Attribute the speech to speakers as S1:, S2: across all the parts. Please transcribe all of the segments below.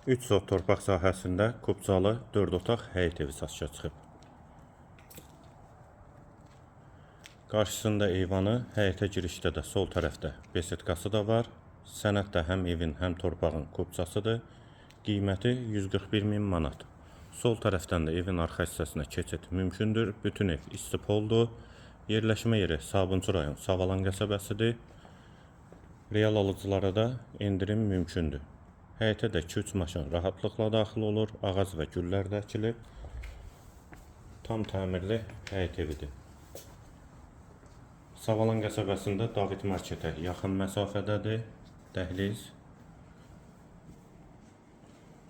S1: 3 sot torpaq sahəsində Kubcalı 4 otaq həyət evi satışa çıxıb. Qarşısında eyvanı, həyətə girişdə də sol tərəfdə besetkası da var. Sənəd də həm evin, həm torpağın kubcasıdır. Qiyməti 141.000 manat. Sol tərəfdən də evin arxa hissəsinə keçid mümkündür. Bütün ev istipoldur. Yerləşmə yeri Sabunçu rayon Savalan qəsəbəsidir. Real alıcılara da endirim mümkündür. Həyətə də 2-3 maşın rahatlıqla daxil olur. Ağac və güllər də əkilib. Tam təmirli həyət evidir. Savalan qəsəbəsində David Marketə yaxın məsafədədir. Dəhliz.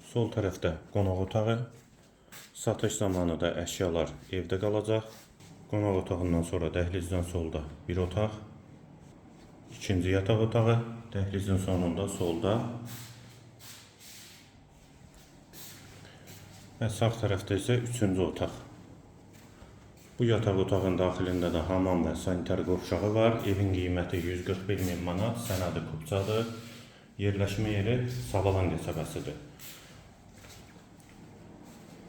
S1: Sol tərəfdə qonaq otağı. Satış zamanı da əşyalar evdə qalacaq. Qonaq otağından sonra dəhlizdən solda bir otaq. İkinci yataq otağı. Dəhlizin sonunda solda. Və sağ tərəfdə isə üçüncü otaq. Bu yataq otağın daxilində də hamam və sanitar qovşağı var. Evin qiyməti 141.000 manat, sənədi kubcadır. Yerləşmə yeri Savalan qəsəbəsidir.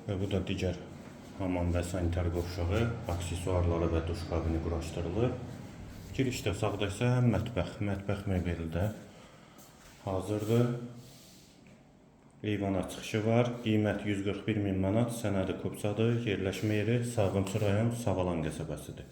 S1: Və bu da digər hamam və sanitar qovşağı, aksesuarları və duş kabini quraşdırılır. Girişdə sağda isə mətbəx mebeli də hazırdır. Eyvana çıxışı var. Qiymət 141.000 manat, sənədi kubcadır. Yerləşmə yeri Sabunçu rayon Savalan qəsəbəsidir.